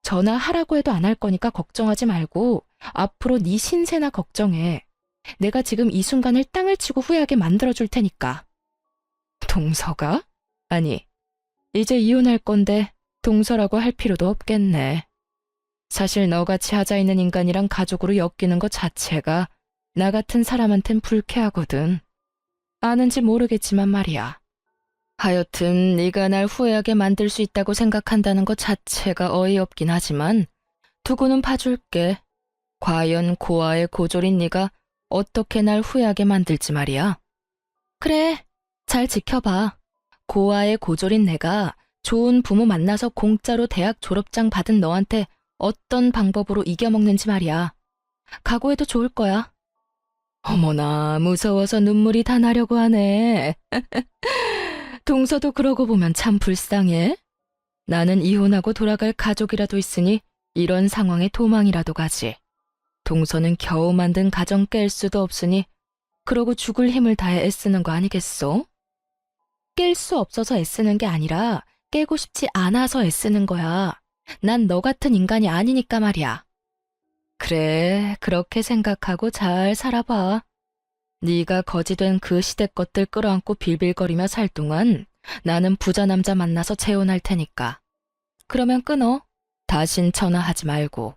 전화하라고 해도 안 할 거니까 걱정하지 말고 앞으로 네 신세나 걱정해. 내가 지금 이 순간을 땅을 치고 후회하게 만들어줄 테니까. 동서가? 아니, 이제 이혼할 건데 동서라고 할 필요도 없겠네. 사실 너같이 하자 있는 인간이랑 가족으로 엮이는 것 자체가 나 같은 사람한텐 불쾌하거든. 아는지 모르겠지만 말이야. 하여튼 네가 날 후회하게 만들 수 있다고 생각한다는 것 자체가 어이없긴 하지만 두고는 봐줄게. 과연 고아의 고졸인 네가 어떻게 날 후회하게 만들지 말이야. 그래, 잘 지켜봐. 고아의 고졸인 내가 좋은 부모 만나서 공짜로 대학 졸업장 받은 너한테 어떤 방법으로 이겨먹는지 말이야. 각오해도 좋을 거야. 어머나, 무서워서 눈물이 다 나려고 하네. 동서도 그러고 보면 참 불쌍해. 나는 이혼하고 돌아갈 가족이라도 있으니 이런 상황에 도망이라도 가지. 동서는 겨우 만든 가정 깰 수도 없으니 그러고 죽을 힘을 다해 애쓰는 거 아니겠소? 깰 수 없어서 애쓰는 게 아니라 깨고 싶지 않아서 애쓰는 거야. 난 너 같은 인간이 아니니까 말이야. 그래, 그렇게 생각하고 잘 살아봐. 네가 거지된 그 시대 것들 끌어안고 빌빌거리며 살 동안 나는 부자 남자 만나서 재혼할 테니까. 그러면 끊어. 다신 전화하지 말고.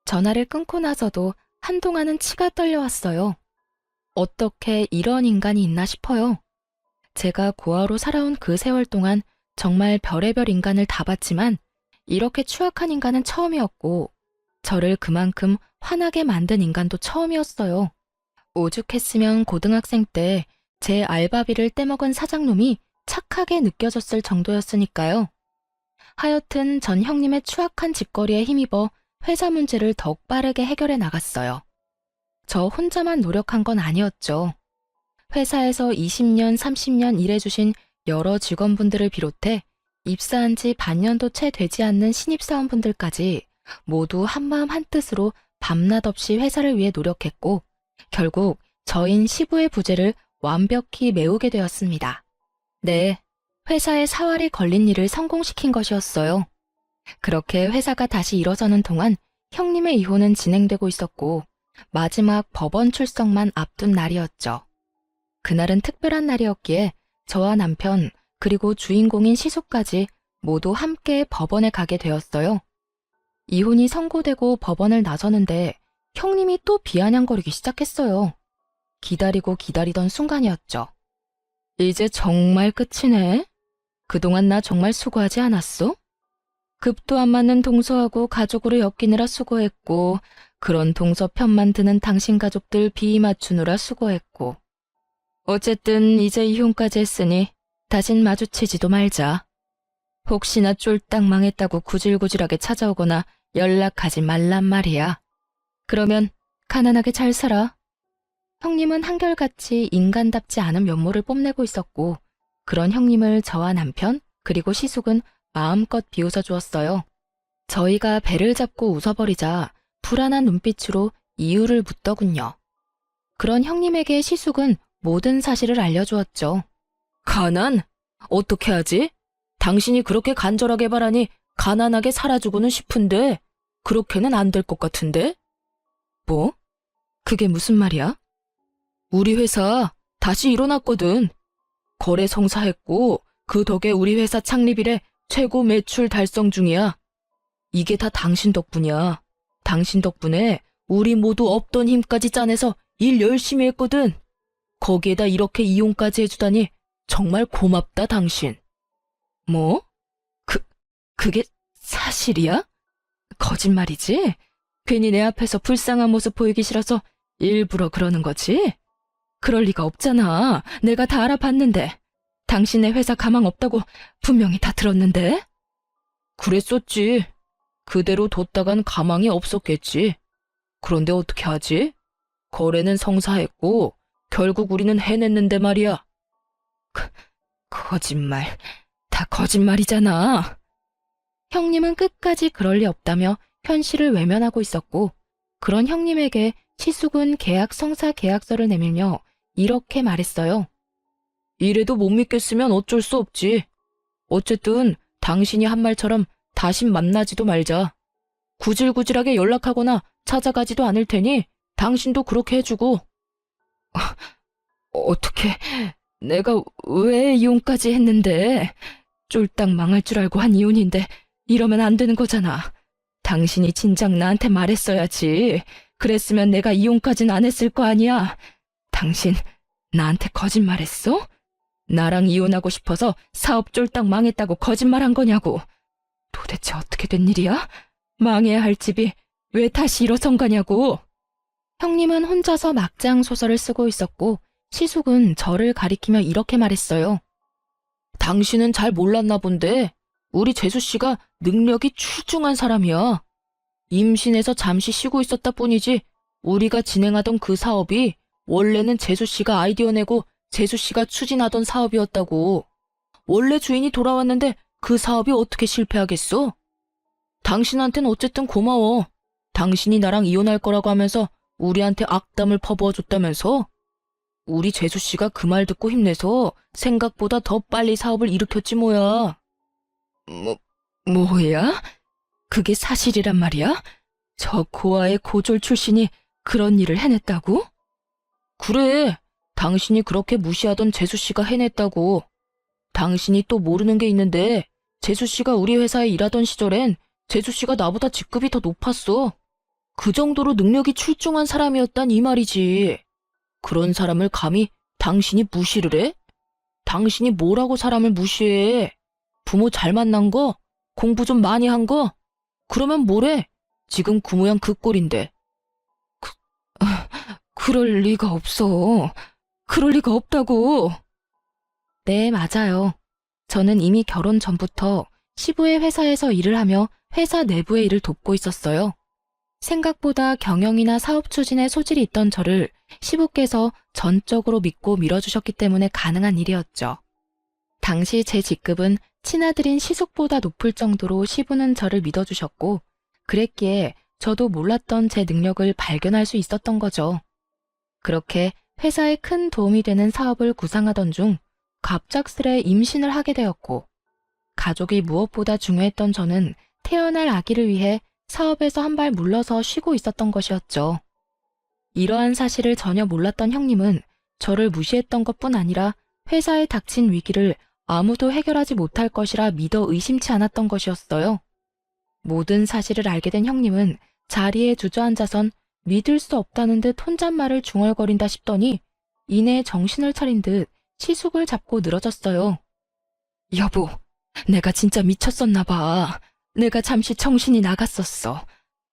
전화를 끊고 나서도 한동안은 치가 떨려왔어요. 어떻게 이런 인간이 있나 싶어요. 제가 고아로 살아온 그 세월 동안 정말 별의별 인간을 다 봤지만 이렇게 추악한 인간은 처음이었고 저를 그만큼 화나게 만든 인간도 처음이었어요. 오죽했으면 고등학생 때 제 알바비를 떼먹은 사장놈이 착하게 느껴졌을 정도였으니까요. 하여튼 전 형님의 추악한 짓거리에 힘입어 회사 문제를 더욱 빠르게 해결해 나갔어요. 저 혼자만 노력한 건 아니었죠. 회사에서 20년, 30년 일해주신 여러 직원분들을 비롯해 입사한 지 반년도 채 되지 않는 신입사원분들까지 모두 한마음 한뜻으로 밤낮 없이 회사를 위해 노력했고 결국 저인 시부의 부재를 완벽히 메우게 되었습니다. 네, 회사에 사활이 걸린 일을 성공시킨 것이었어요. 그렇게 회사가 다시 일어서는 동안 형님의 이혼은 진행되고 있었고 마지막 법원 출석만 앞둔 날이었죠. 그날은 특별한 날이었기에 저와 남편 그리고 주인공인 시숙까지 모두 함께 법원에 가게 되었어요. 이혼이 선고되고 법원을 나서는데 형님이 또 비아냥거리기 시작했어요. 기다리고 기다리던 순간이었죠. 이제 정말 끝이네. 그동안 나 정말 수고하지 않았어? 급도 안 맞는 동서하고 가족으로 엮이느라 수고했고 그런 동서 편만 드는 당신 가족들 비위 맞추느라 수고했고 어쨌든 이제 이혼까지 했으니 다신 마주치지도 말자. 혹시나 쫄딱 망했다고 구질구질하게 찾아오거나 연락하지 말란 말이야. 그러면 가난하게 잘 살아. 형님은 한결같이 인간답지 않은 면모를 뽐내고 있었고 그런 형님을 저와 남편 그리고 시숙은 마음껏 비웃어 주었어요. 저희가 배를 잡고 웃어버리자 불안한 눈빛으로 이유를 묻더군요. 그런 형님에게 시숙은 모든 사실을 알려주었죠. 가난? 어떻게 하지? 당신이 그렇게 간절하게 바라니 가난하게 살아주고는 싶은데 그렇게는 안 될 것 같은데? 뭐? 그게 무슨 말이야? 우리 회사 다시 일어났거든. 거래 성사했고 그 덕에 우리 회사 창립 이래 최고 매출 달성 중이야. 이게 다 당신 덕분이야. 당신 덕분에 우리 모두 없던 힘까지 짜내서 일 열심히 했거든. 거기에다 이렇게 이혼까지 해주다니 정말 고맙다, 당신. 뭐? 그게 사실이야? 거짓말이지? 괜히 내 앞에서 불쌍한 모습 보이기 싫어서 일부러 그러는 거지? 그럴 리가 없잖아. 내가 다 알아봤는데. 당신의 회사 가망 없다고 분명히 다 들었는데. 그랬었지. 그대로 뒀다간 가망이 없었겠지. 그런데 어떻게 하지? 거래는 성사했고 결국 우리는 해냈는데 말이야. 거짓말. 다 거짓말이잖아. 형님은 끝까지 그럴 리 없다며 현실을 외면하고 있었고, 그런 형님에게 시숙은 계약 성사 계약서를 내밀며 이렇게 말했어요. 이래도 못 믿겠으면 어쩔 수 없지. 어쨌든 당신이 한 말처럼 다신 만나지도 말자. 구질구질하게 연락하거나 찾아가지도 않을 테니 당신도 그렇게 해주고. 어떻게, 내가 왜 이혼까지 했는데? 쫄딱 망할 줄 알고 한 이혼인데 이러면 안 되는 거잖아. 당신이 진작 나한테 말했어야지. 그랬으면 내가 이혼까진 안 했을 거 아니야. 당신 나한테 거짓말했어? 나랑 이혼하고 싶어서 사업 쫄딱 망했다고 거짓말한 거냐고. 도대체 어떻게 된 일이야? 망해야 할 집이 왜 다시 일어선 거냐고. 형님은 혼자서 막장 소설을 쓰고 있었고, 시숙은 저를 가리키며 이렇게 말했어요. 당신은 잘 몰랐나 본데 우리 재수씨가 능력이 출중한 사람이야. 임신해서 잠시 쉬고 있었다 뿐이지 우리가 진행하던 그 사업이 원래는 재수씨가 아이디어 내고 재수씨가 추진하던 사업이었다고. 원래 주인이 돌아왔는데 그 사업이 어떻게 실패하겠어? 당신한텐 어쨌든 고마워. 당신이 나랑 이혼할 거라고 하면서 우리한테 악담을 퍼부어줬다면서? 우리 재수씨가 그 말 듣고 힘내서 생각보다 더 빨리 사업을 일으켰지 뭐야. 뭐야? 그게 사실이란 말이야? 저 고아의 고졸 출신이 그런 일을 해냈다고? 그래, 당신이 그렇게 무시하던 재수씨가 해냈다고. 당신이 또 모르는 게 있는데 재수씨가 우리 회사에 일하던 시절엔 재수씨가 나보다 직급이 더 높았어. 그 정도로 능력이 출중한 사람이었단 이 말이지. 그런 사람을 감히 당신이 무시를 해? 당신이 뭐라고 사람을 무시해? 부모 잘 만난 거? 공부 좀 많이 한 거? 그러면 뭐래? 지금 그 모양 그 꼴인데. 그럴 리가 없어. 그럴 리가 없다고. 네, 맞아요. 저는 이미 결혼 전부터 시부의 회사에서 일을 하며 회사 내부의 일을 돕고 있었어요. 생각보다 경영이나 사업 추진에 소질이 있던 저를 시부께서 전적으로 믿고 밀어주셨기 때문에 가능한 일이었죠. 당시 제 직급은 친아들인 시숙보다 높을 정도로 시부는 저를 믿어주셨고, 그랬기에 저도 몰랐던 제 능력을 발견할 수 있었던 거죠. 그렇게 회사에 큰 도움이 되는 사업을 구상하던 중 갑작스레 임신을 하게 되었고, 가족이 무엇보다 중요했던 저는 태어날 아기를 위해 사업에서 한 발 물러서 쉬고 있었던 것이었죠. 이러한 사실을 전혀 몰랐던 형님은 저를 무시했던 것뿐 아니라 회사에 닥친 위기를 아무도 해결하지 못할 것이라 믿어 의심치 않았던 것이었어요. 모든 사실을 알게 된 형님은 자리에 주저앉아선 믿을 수 없다는 듯 혼잣말을 중얼거린다 싶더니 이내 정신을 차린 듯 시숙을 잡고 늘어졌어요. 여보, 내가 진짜 미쳤었나 봐. 내가 잠시 정신이 나갔었어.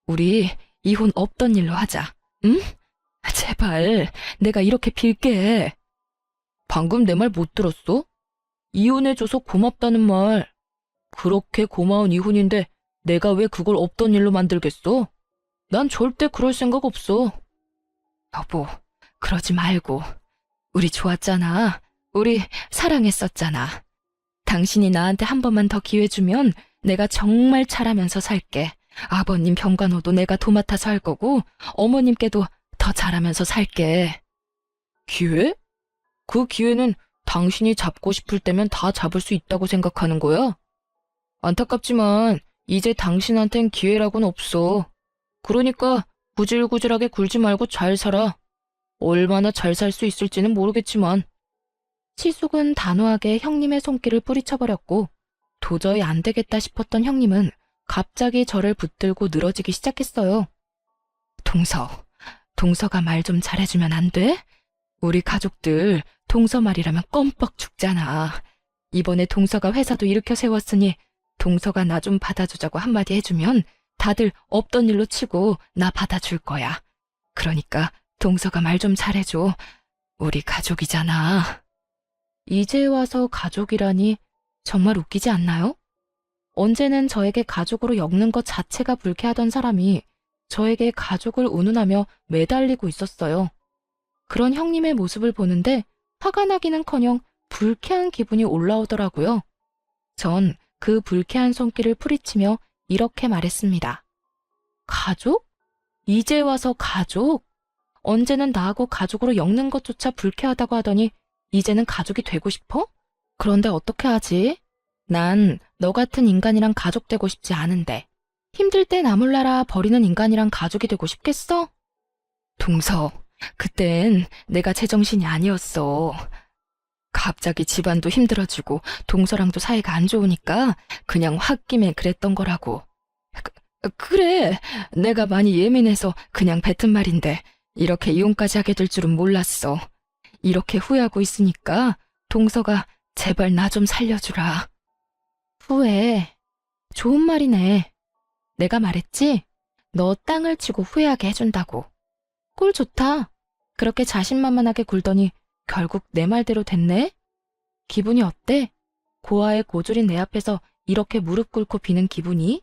우리 이혼 없던 일로 하자. 응? 제발, 내가 이렇게 빌게. 방금 내 말 못 들었어? 이혼해줘서 고맙다는 말. 그렇게 고마운 이혼인데 내가 왜 그걸 없던 일로 만들겠어? 난 절대 그럴 생각 없어. 여보, 그러지 말고. 우리 좋았잖아. 우리 사랑했었잖아. 당신이 나한테 한 번만 더 기회 주면 내가 정말 잘하면서 살게. 아버님 병간호도 내가 도맡아서 할 거고 어머님께도 더 잘하면서 살게. 기회? 그 기회는 당신이 잡고 싶을 때면 다 잡을 수 있다고 생각하는 거야? 안타깝지만 이제 당신한텐 기회라고는 없어. 그러니까 구질구질하게 굴지 말고 잘 살아. 얼마나 잘 살 수 있을지는 모르겠지만. 시숙은 단호하게 형님의 손길을 뿌리쳐버렸고, 도저히 안 되겠다 싶었던 형님은 갑자기 저를 붙들고 늘어지기 시작했어요. 동서, 동서가 말 좀 잘해주면 안 돼? 우리 가족들 동서 말이라면 껌뻑 죽잖아. 이번에 동서가 회사도 일으켜 세웠으니 동서가 나 좀 받아주자고 한마디 해주면 다들 없던 일로 치고 나 받아줄 거야. 그러니까 동서가 말 좀 잘해줘. 우리 가족이잖아. 이제 와서 가족이라니 정말 웃기지 않나요? 언제는 저에게 가족으로 엮는 것 자체가 불쾌하던 사람이 저에게 가족을 운운하며 매달리고 있었어요. 그런 형님의 모습을 보는데 화가 나기는커녕 불쾌한 기분이 올라오더라고요. 전 그 불쾌한 손길을 풀이치며 이렇게 말했습니다. 가족? 이제 와서 가족? 언제는 나하고 가족으로 엮는 것조차 불쾌하다고 하더니 이제는 가족이 되고 싶어? 그런데 어떻게 하지? 난 너 같은 인간이랑 가족 되고 싶지 않은데 힘들 때 나 몰라라 버리는 인간이랑 가족이 되고 싶겠어? 동서, 그땐 내가 제정신이 아니었어. 갑자기 집안도 힘들어지고 동서랑도 사이가 안 좋으니까 그냥 홧김에 그랬던 거라고. 그래, 내가 많이 예민해서 그냥 뱉은 말인데 이렇게 이혼까지 하게 될 줄은 몰랐어. 이렇게 후회하고 있으니까 동서가 제발 나 좀 살려주라. 후회. 좋은 말이네. 내가 말했지? 너 땅을 치고 후회하게 해준다고. 꼴 좋다. 그렇게 자신만만하게 굴더니 결국 내 말대로 됐네? 기분이 어때? 고아의 고졸인 내 앞에서 이렇게 무릎 꿇고 비는 기분이?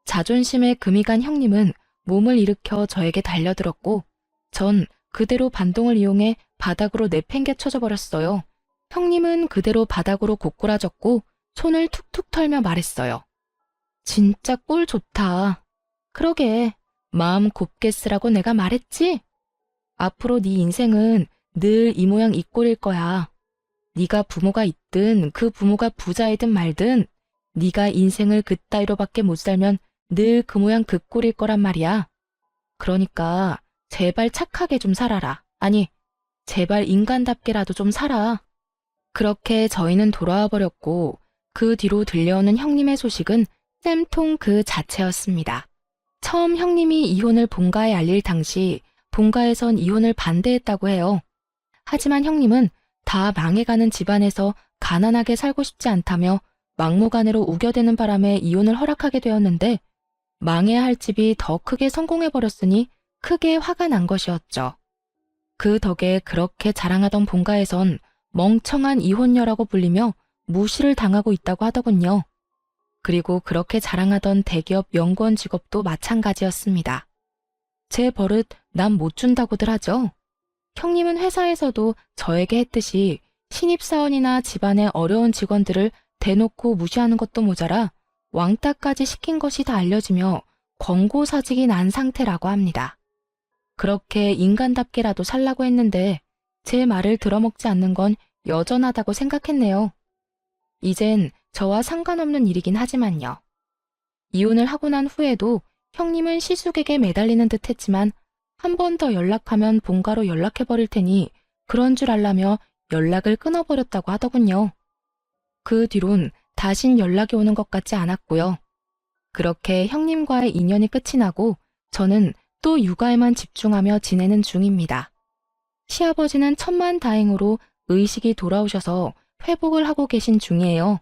자존심에 금이 간 형님은 몸을 일으켜 저에게 달려들었고 전 그대로 반동을 이용해 바닥으로 내팽개 쳐져버렸어요. 형님은 그대로 바닥으로 고꾸라졌고 손을 툭툭 털며 말했어요. 진짜 꼴 좋다. 그러게, 마음 곱게 쓰라고 내가 말했지? 앞으로 네 인생은 늘 이 모양 이 꼴일 거야. 네가 부모가 있든 그 부모가 부자이든 말든 네가 인생을 그따위로밖에 못 살면 늘 그 모양 그 꼴일 거란 말이야. 그러니까 제발 착하게 좀 살아라. 아니, 제발 인간답게라도 좀 살아. 그렇게 저희는 돌아와 버렸고 그 뒤로 들려오는 형님의 소식은 쌤통 그 자체였습니다. 처음 형님이 이혼을 본가에 알릴 당시 본가에선 이혼을 반대했다고 해요. 하지만 형님은 다 망해가는 집안에서 가난하게 살고 싶지 않다며 막무가내로 우겨대는 바람에 이혼을 허락하게 되었는데 망해야 할 집이 더 크게 성공해버렸으니 크게 화가 난 것이었죠. 그 덕에 그렇게 자랑하던 본가에선 멍청한 이혼녀라고 불리며 무시를 당하고 있다고 하더군요. 그리고 그렇게 자랑하던 대기업 연구원 직업도 마찬가지였습니다. 제 버릇 남 못 준다고들 하죠. 형님은 회사에서도 저에게 했듯이 신입사원이나 집안의 어려운 직원들을 대놓고 무시하는 것도 모자라 왕따까지 시킨 것이 다 알려지며 권고사직이 난 상태라고 합니다. 그렇게 인간답게라도 살라고 했는데 제 말을 들어먹지 않는 건 여전하다고 생각했네요. 이젠 저와 상관없는 일이긴 하지만요. 이혼을 하고 난 후에도 형님은 시숙에게 매달리는 듯 했지만 한 번 더 연락하면 본가로 연락해버릴 테니 그런 줄 알라며 연락을 끊어버렸다고 하더군요. 그 뒤론 다신 연락이 오는 것 같지 않았고요. 그렇게 형님과의 인연이 끝이 나고 저는 또 육아에만 집중하며 지내는 중입니다. 시아버지는 천만다행으로 의식이 돌아오셔서 회복을 하고 계신 중이에요.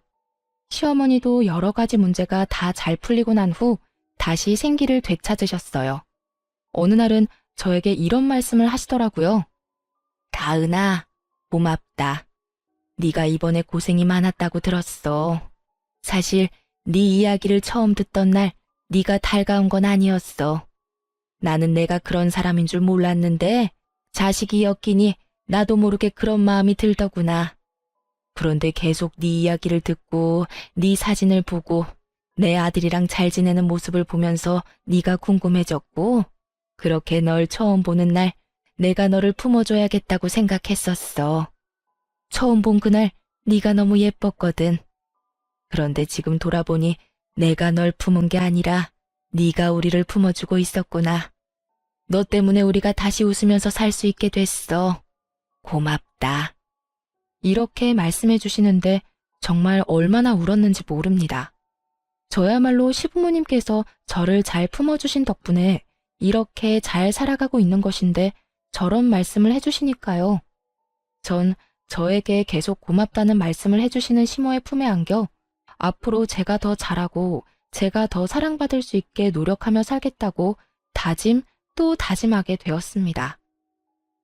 시어머니도 여러 가지 문제가 다 잘 풀리고 난 후 다시 생기를 되찾으셨어요. 어느 날은 저에게 이런 말씀을 하시더라고요. 다은아, 고맙다. 네가 이번에 고생이 많았다고 들었어. 사실 네 이야기를 처음 듣던 날 네가 달가운 건 아니었어. 나는 내가 그런 사람인 줄 몰랐는데 자식이 엮이니 나도 모르게 그런 마음이 들더구나. 그런데 계속 네 이야기를 듣고 네 사진을 보고 내 아들이랑 잘 지내는 모습을 보면서 네가 궁금해졌고 그렇게 널 처음 보는 날 내가 너를 품어줘야겠다고 생각했었어. 처음 본 그날 네가 너무 예뻤거든. 그런데 지금 돌아보니 내가 널 품은 게 아니라 네가 우리를 품어주고 있었구나. 너 때문에 우리가 다시 웃으면서 살 수 있게 됐어. 고맙다. 이렇게 말씀해 주시는데 정말 얼마나 울었는지 모릅니다. 저야말로 시부모님께서 저를 잘 품어주신 덕분에 이렇게 잘 살아가고 있는 것인데 저런 말씀을 해주시니까요. 전 저에게 계속 고맙다는 말씀을 해주시는 시모의 품에 안겨 앞으로 제가 더 잘하고 제가 더 사랑받을 수 있게 노력하며 살겠다고 다짐 또 다짐하게 되었습니다.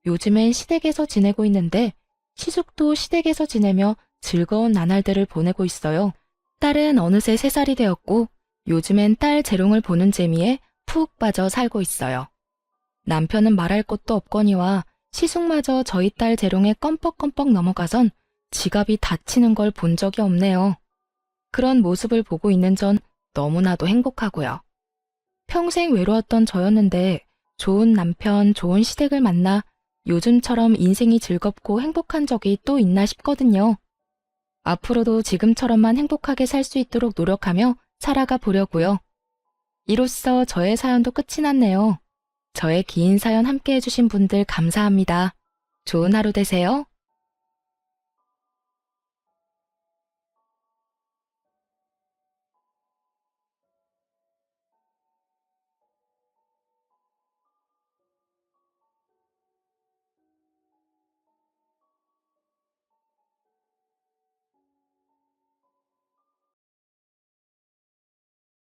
요즘엔 시댁에서 지내고 있는데 시숙도 시댁에서 지내며 즐거운 나날들을 보내고 있어요. 딸은 어느새 3살이 되었고 요즘엔 딸 재롱을 보는 재미에 푹 빠져 살고 있어요. 남편은 말할 것도 없거니와 시숙마저 저희 딸 재롱에 껌뻑껌뻑 넘어가선 지갑이 다치는 걸 본 적이 없네요. 그런 모습을 보고 있는 전 너무나도 행복하고요. 평생 외로웠던 저였는데 좋은 남편, 좋은 시댁을 만나 요즘처럼 인생이 즐겁고 행복한 적이 또 있나 싶거든요. 앞으로도 지금처럼만 행복하게 살 수 있도록 노력하며 살아가 보려고요. 이로써 저의 사연도 끝이 났네요. 저의 긴 사연 함께 해주신 분들 감사합니다. 좋은 하루 되세요.